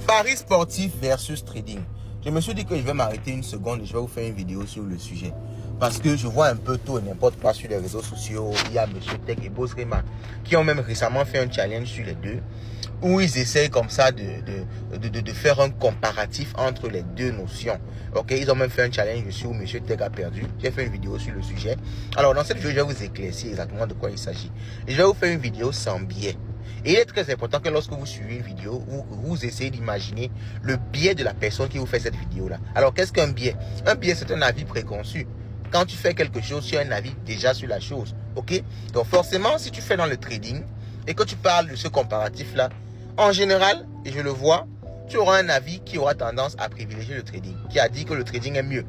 Paris sportif versus trading. Je me suis dit que je vais m'arrêter une seconde et je vais vous faire une vidéo sur le sujet. Parce que je vois un peu tout et n'importe quoi sur les réseaux sociaux. Il y a M. Tech et Boss Rema qui ont même récemment fait un challenge sur les deux. Où ils essayent comme ça de faire un comparatif entre les deux notions. Ok, ils ont même fait un challenge sur où M. Tech a perdu. J'ai fait une vidéo sur le sujet. Alors dans cette vidéo, je vais vous éclaircir exactement de quoi il s'agit. Et je vais vous faire une vidéo sans biais. Et il est très important que lorsque vous suivez une vidéo, vous essayez d'imaginer le biais de la personne qui vous fait cette vidéo-là. Alors, qu'est-ce qu'un biais? Un biais, c'est un avis préconçu. Quand tu fais quelque chose, tu as un avis déjà sur la chose. Ok? Donc, forcément, si tu fais dans le trading et que tu parles de ce comparatif-là, en général, et je le vois, tu auras un avis qui aura tendance à privilégier le trading, qui a dit que le trading est mieux.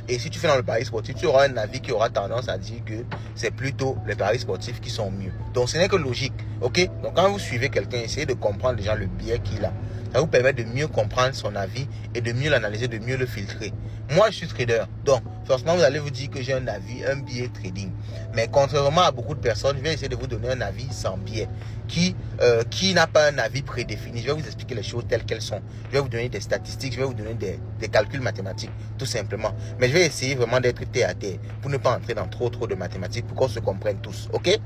Et si tu fais dans le pari sportif, tu auras un avis qui aura tendance à dire que c'est plutôt les paris sportifs qui sont mieux. Donc, ce n'est que logique. Ok? Donc, quand vous suivez quelqu'un, essayez de comprendre déjà le biais qu'il a. Ça vous permet de mieux comprendre son avis et de mieux l'analyser, de mieux le filtrer. Moi, je suis trader. Donc, forcément, vous allez vous dire que j'ai un avis, un biais trading. Mais contrairement à beaucoup de personnes, je vais essayer de vous donner un avis sans biais. Qui n'a pas un avis prédéfini. Je vais vous expliquer les choses telles qu'elles sont. Je vais vous donner des statistiques, je vais vous donner des calculs mathématiques, tout simplement. Mais je vais essayer vraiment d'être terre à terre pour ne pas entrer dans trop de mathématiques pour qu'on se comprenne tous. Ok?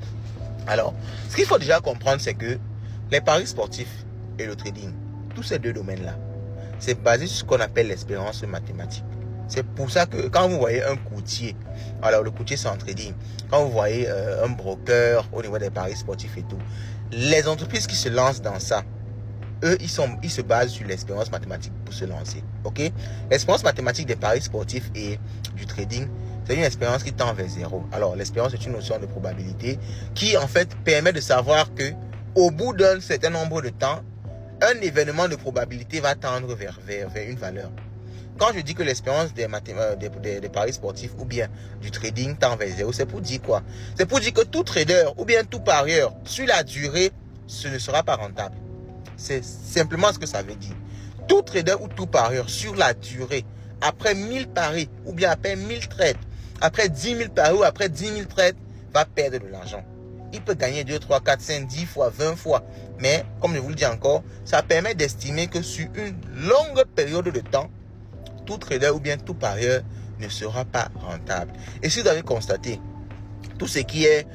Alors, ce qu'il faut déjà comprendre, c'est que les paris sportifs et le trading, tous ces deux domaines-là, c'est basé sur ce qu'on appelle l'expérience mathématique. C'est pour ça que quand vous voyez un courtier, alors le courtier c'est en trading, quand vous voyez un broker au niveau des paris sportifs et tout, les entreprises qui se lancent dans ça, eux, ils se basent sur l'expérience mathématique pour se lancer. Ok? L'expérience mathématique des paris sportifs et du trading, c'est une expérience qui tend vers zéro. Alors, l'expérience est une notion de probabilité qui, en fait, permet de savoir que au bout d'un certain nombre de temps, un événement de probabilité va tendre vers une valeur. Quand je dis que l'expérience des paris sportifs ou bien du trading tend vers zéro, c'est pour dire quoi? C'est pour dire que tout trader ou bien tout parieur, sur la durée, ce ne sera pas rentable. C'est simplement ce que ça veut dire. Tout trader ou tout parieur, sur la durée, après 1000 paris ou bien après 1000 trades, après 10 000 paris ou après 10 000 trades, va perdre de l'argent. Il peut gagner 2, 3, 4, 5, 10 fois, 20 fois. Mais, comme je vous le dis encore, ça permet d'estimer que sur une longue période de temps, tout trader ou bien tout parieur ne sera pas rentable. Et si vous avez constaté, tout ce qui est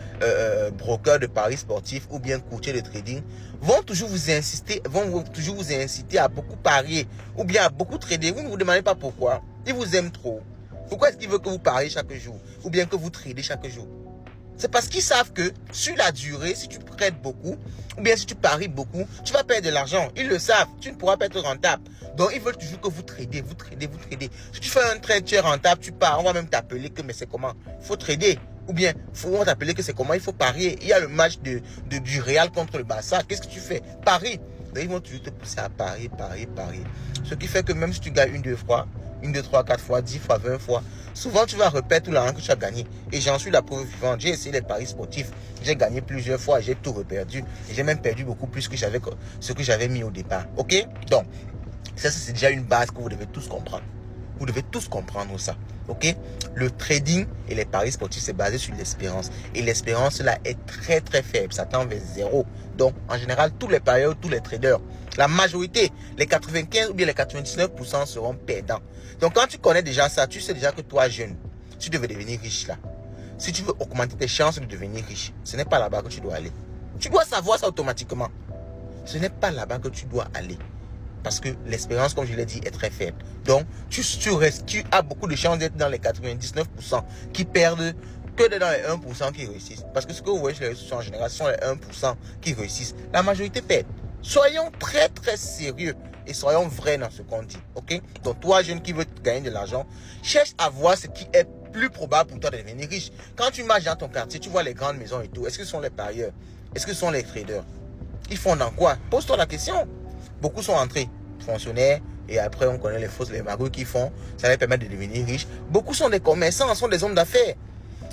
broker de paris sportifs ou bien courtier de trading vont toujours vous inciter à beaucoup parier ou bien à beaucoup trader. Vous ne vous demandez pas pourquoi. Ils vous aiment trop. Pourquoi est-ce qu'ils veulent que vous pariez chaque jour ou bien que vous tradez chaque jour? C'est parce qu'ils savent que sur la durée, si tu trades beaucoup ou bien si tu paries beaucoup, tu vas perdre de l'argent. Ils le savent, tu ne pourras pas être rentable. Donc, ils veulent toujours que vous tradez. Si tu fais un trade, tu es rentable, tu pars, on va même t'appeler que mais c'est comment? Il faut trader. Ou bien, on va t'appeler que c'est comment? Il faut parier. Il y a le match du Real contre le Barça. Qu'est-ce que tu fais? Parie. Donc, ils vont toujours te pousser à parier. Ce qui fait que même si tu gagnes 1, 2 fois, 1, 2, 3, 4 fois, 10 fois, 20 fois, souvent tu vas reperdre tout l'argent que tu as gagné. Et j'en suis la preuve vivante. J'ai essayé les paris sportifs. J'ai gagné plusieurs fois. J'ai tout reperdu. Et j'ai même perdu beaucoup plus que ce que j'avais mis au départ. Ok? Donc, ça c'est déjà une base que vous devez tous comprendre. Vous devez tous comprendre ça. Ok? Le trading et les paris sportifs, c'est basé sur l'espérance. Et l'espérance, là, est très, très faible. Ça tend vers zéro. Donc, en général, tous les parieurs, tous les traders, la majorité, les 95 ou bien les 99% seront perdants. Donc, quand tu connais déjà ça, tu sais déjà que toi, jeune, tu devais devenir riche là. Si tu veux augmenter tes chances de devenir riche, ce n'est pas là-bas que tu dois aller. Tu dois savoir ça automatiquement. Ce n'est pas là-bas que tu dois aller. Parce que l'espérance, comme je l'ai dit, est très faible. Donc, tu as beaucoup de chances d'être dans les 99% qui perdent que dans les 1% qui réussissent. Parce que ce que vous voyez sur les réseaux sociaux en général, ce sont les 1% qui réussissent. La majorité perd. Soyons très, très sérieux et soyons vrais dans ce qu'on dit. Ok? Donc, toi, jeune qui veut gagner de l'argent, cherche à voir ce qui est plus probable pour toi de devenir riche. Quand tu marches dans ton quartier, tu vois les grandes maisons et tout. Est-ce que ce sont les parieurs? Est-ce que ce sont les traders? Ils font dans quoi? Pose-toi la question. Beaucoup sont entrés fonctionnaires et après on connaît les magouilles qui font, ça leur permet de devenir riches. Beaucoup sont des commerçants, sont des hommes d'affaires.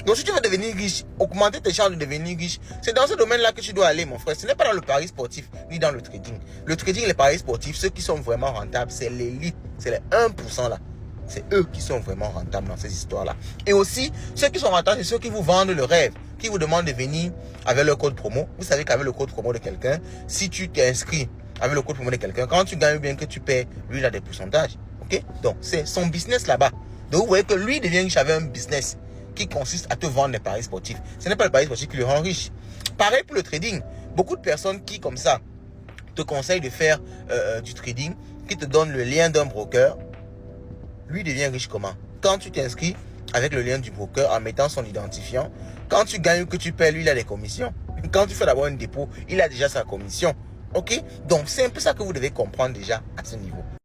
Donc si tu veux devenir riche, augmenter tes chances de devenir riche, c'est dans ce domaine-là que tu dois aller, mon frère. Ce n'est pas dans le pari sportif ni dans le trading. Le trading et les paris sportifs, ceux qui sont vraiment rentables, c'est l'élite, c'est les 1% là. C'est eux qui sont vraiment rentables dans ces histoires-là. Et aussi, ceux qui sont rentables, c'est ceux qui vous vendent le rêve, qui vous demandent de venir avec le code promo. Vous savez qu'avec le code promo de quelqu'un, si tu t'inscris avec le compte promo de quelqu'un. Quand tu gagnes bien que tu perds, lui il a des pourcentages. Ok? Donc c'est son business là-bas. Donc vous voyez que lui devient riche avec un business qui consiste à te vendre des paris sportifs. Ce n'est pas le pari sportif qui le rend riche. Pareil pour le trading. Beaucoup de personnes qui comme ça te conseillent de faire du trading, qui te donnent le lien d'un broker, lui devient riche comment? Quand tu t'inscris avec le lien du broker en mettant son identifiant, quand tu gagnes ou que tu perds, lui il a des commissions. Quand tu fais d'abord un dépôt, il a déjà sa commission. Ok? Donc c'est un peu ça que vous devez comprendre déjà à ce niveau.